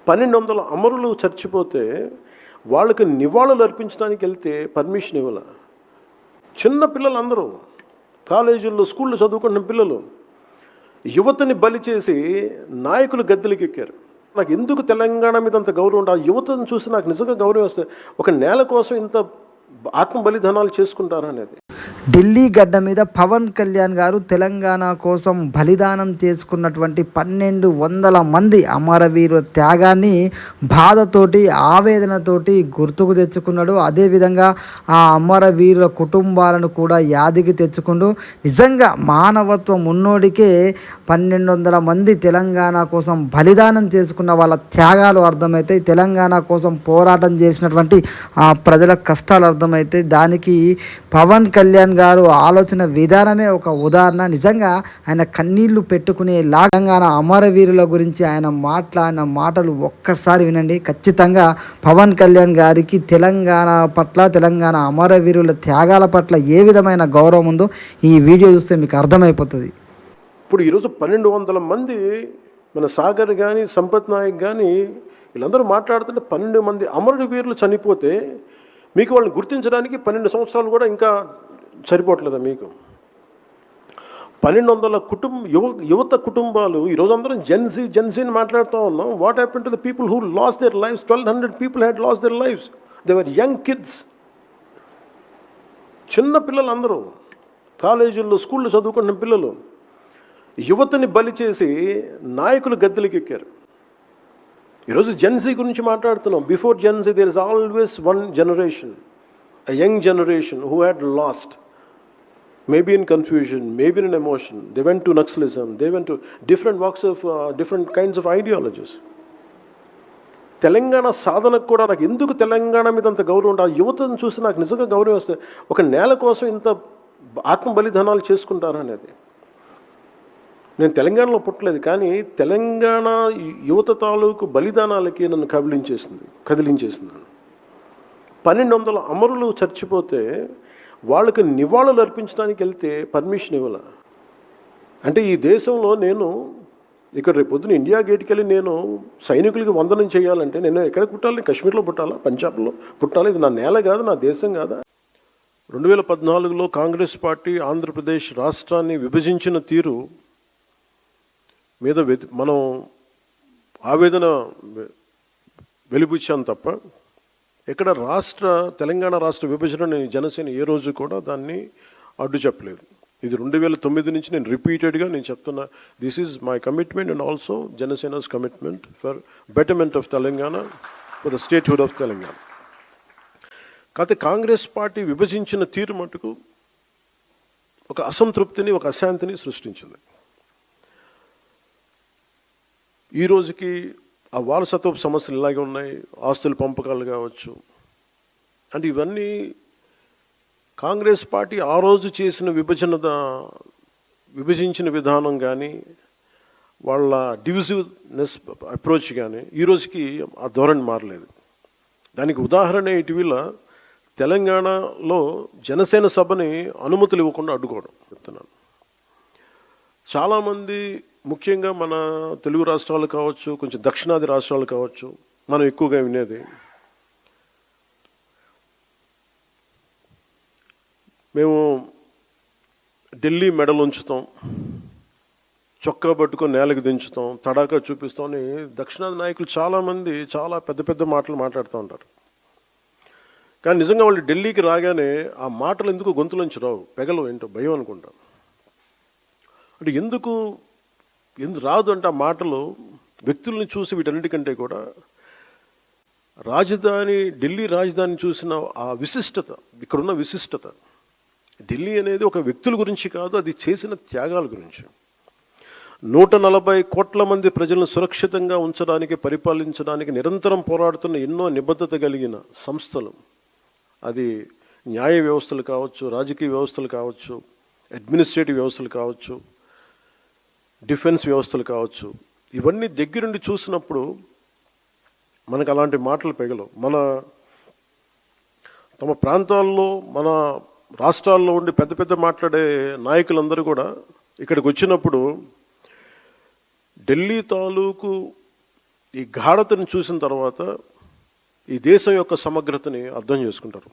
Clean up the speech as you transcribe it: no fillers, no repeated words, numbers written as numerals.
1200 అమరులు చచ్చిపోతే వాళ్ళకి నివాళులు అర్పించడానికి వెళ్తే పర్మిషన్ ఇవ్వాల. చిన్న పిల్లలు అందరూ కాలేజీల్లో స్కూల్లో చదువుకుంటున్న పిల్లలు యువతని బలి చేసి నాయకులు గద్దెలకు ఎక్కారు. నాకు ఎందుకు తెలంగాణ మీద అంత గౌరవం ఉంటుంది? ఆ యువతను చూసి నాకు నిజంగా గౌరవం వస్తుంది. ఒక నేల కోసం ఇంత ఆత్మ బలిదానాలు చేసుకుంటారా అనేది. ఢిల్లీ గడ్డ మీద పవన్ కళ్యాణ్ గారు తెలంగాణ కోసం బలిదానం చేసుకున్నటువంటి 1200 మంది అమరవీరుల త్యాగాన్ని బాధతోటి ఆవేదనతోటి గుర్తుకు తెచ్చుకున్నాడు. అదేవిధంగా ఆ అమరవీరుల కుటుంబాలను కూడా యాదికి తెచ్చుకుంటూ నిజంగా మానవత్వం ఉన్నోడికే 1200 మంది తెలంగాణ కోసం బలిదానం చేసుకున్న వాళ్ళ త్యాగాలు అర్థమవుతాయి. తెలంగాణ కోసం పోరాటం చేసినటువంటి ఆ ప్రజల కష్టాలు అర్థమవుతాయి. దానికి పవన్ కళ్యాణ్ గారు ఆలోచన విధానమే ఒక ఉదాహరణ. నిజంగా ఆయన కన్నీళ్లు పెట్టుకునే తెలంగాణ అమరవీరుల గురించి ఆయన మాట్లాడిన మాటలు ఒక్కసారి వినండి. ఖచ్చితంగా పవన్ కళ్యాణ్ గారికి తెలంగాణ పట్ల, తెలంగాణ అమరవీరుల త్యాగాల పట్ల ఏ విధమైన గౌరవం ఉందో ఈ వీడియో చూస్తే మీకు అర్థమైపోతుంది. ఇప్పుడు ఈరోజు 1200 మంది మన సాగర్ కానీ సంపత్ నాయక్ కానీ వీళ్ళందరూ మాట్లాడుతుంటే 12 మంది అమరవీరులు చనిపోతే మీకు వాళ్ళని గుర్తించడానికి 12 సంవత్సరాలు కూడా ఇంకా సరిపోవట్లేదా మీకు? 1200 యువత కుటుంబాలు ఈరోజు అందరం జెన్సీని మాట్లాడుతూ ఉన్నాం. What happen to the people who last there lifes? 1200 people had last there lifes. They were young kids. చిన్న పిల్లలు అందరూ కాలేజీల్లో స్కూల్లో చదువుకుంటున్న పిల్లలు యువతని బలి చేసి నాయకులు గద్దెలకు ఎక్కారు. ఈరోజు జెన్సీ గురించి మాట్లాడుతున్నాం. Before Gen Z there is always one generation, a young generation who had lost, maybe in confusion, maybe in emotion. They went to Naxalism, they went to different walks of different kinds of ideologies. Telangana సాధనకు కూడా నాకు ఎందుకు తెలంగాణ మీద అంత గౌరవం ఉంటుంది? ఆ యువతను చూసి నాకు నిజంగా గౌరవం వస్తుంది. ఒక నేల కోసం ఇంత ఆత్మ బలిదానాలు చేసుకుంటారా అనేది. నేను తెలంగాణలో పుట్టలేదు, కానీ తెలంగాణ యువత తాలూకు బలిదానాలకి నన్ను కదిలించేసింది. 1200 అమరులు చచ్చిపోతే వాళ్ళకి నివాళులు అర్పించడానికి వెళ్తే పర్మిషన్ ఇవ్వాల. అంటే ఈ దేశంలో నేను ఇక్కడ రేపు పొద్దున ఇండియా గేట్కి వెళ్ళి నేను సైనికులకి వందనం చేయాలంటే నేను ఎక్కడ పుట్టాలి? కాశ్మీర్లో పుట్టాలా? పంజాబ్లో పుట్టాలి? ఇది నా నేల కాదు, నా దేశం కాదా? 2014లో కాంగ్రెస్ పార్టీ ఆంధ్రప్రదేశ్ రాష్ట్రాన్ని విభజించిన తీరు మీద మనం ఆవేదన వెలిబుచ్చాం తప్ప ఇక్కడ తెలంగాణ రాష్ట్ర విభజనని జనసేన ఏ రోజు కూడా దాన్ని అడ్డు చెప్పలేదు. ఇది 2009 నుంచి నేను రిపీటెడ్గా చెప్తున్నా. This is my commitment and also Janasena's commitment for betterment of Telangana, for the statehood of Telangana. కాకపోతే కాంగ్రెస్ పార్టీ విభజించిన తీరు మటుకు ఒక అసంతృప్తిని, ఒక అశాంతిని సృష్టించింది. ఈ రోజుకి ఆ వారసత్వపు సమస్యలు ఇలాగే ఉన్నాయి. ఆస్తుల పంపకాలు కావచ్చు. అంటే ఇవన్నీ కాంగ్రెస్ పార్టీ ఆ రోజు చేసిన విభజించిన విధానం కానీ, వాళ్ళ డివిజివ్నెస్ అప్రోచ్ కానీ ఈ రోజుకి ఆ ధోరణి మారలేదు. దానికి ఉదాహరణ ఇటీవల తెలంగాణలో జనసేన సభని అనుమతులు ఇవ్వకుండా అడ్డుకోవడం చెప్తున్నాను. చాలామంది ముఖ్యంగా మన తెలుగు రాష్ట్రాలు కావచ్చు, కొంచెం దక్షిణాది రాష్ట్రాలు కావచ్చు, మనం ఎక్కువగా వినేది మేము ఢిల్లీ మెడలు ఉంచుతాం, చొక్కా పట్టుకొని నేలకు దించుతాం, తడాకా చూపిస్తాం అని దక్షిణాది నాయకులు చాలామంది చాలా పెద్ద పెద్ద మాటలు మాట్లాడుతూ ఉంటారు. కానీ నిజంగా వాళ్ళు ఢిల్లీకి రాగానే ఆ మాటలు ఎందుకు గొంతులోంచి రావు, పెగలు ఏంటో భయం అనుకుంటాం. అంటే ఎందుకు రాదు అంటే ఆ మాటలు వ్యక్తుల్ని చూసి వీటన్నిటికంటే కూడా ఢిల్లీ రాజధాని చూసిన ఆ విశిష్టత, ఇక్కడున్న విశిష్టత, ఢిల్లీ అనేది ఒక వ్యక్తుల గురించి కాదు, అది చేసిన త్యాగాల గురించి. 140 కోట్ల మంది ప్రజలను సురక్షితంగా ఉంచడానికి, పరిపాలించడానికి నిరంతరం పోరాడుతున్న ఎన్నో నిబద్ధత కలిగిన సంస్థలు, అది న్యాయ వ్యవస్థలు కావచ్చు, రాజకీయ వ్యవస్థలు కావచ్చు, అడ్మినిస్ట్రేటివ్ వ్యవస్థలు కావచ్చు, డిఫెన్స్ వ్యవస్థలు కావచ్చు, ఇవన్నీ దగ్గరుండి చూసినప్పుడు మనకు అలాంటి మాటలు పెగలవు. తమ ప్రాంతాల్లో, మన రాష్ట్రాల్లో ఉండి పెద్ద పెద్ద మాట్లాడే నాయకులందరూ కూడా ఇక్కడికి వచ్చినప్పుడు ఢిల్లీ తాలూకు ఈ గాఢతని చూసిన తర్వాత ఈ దేశం యొక్క సమగ్రతని అర్థం చేసుకుంటారు.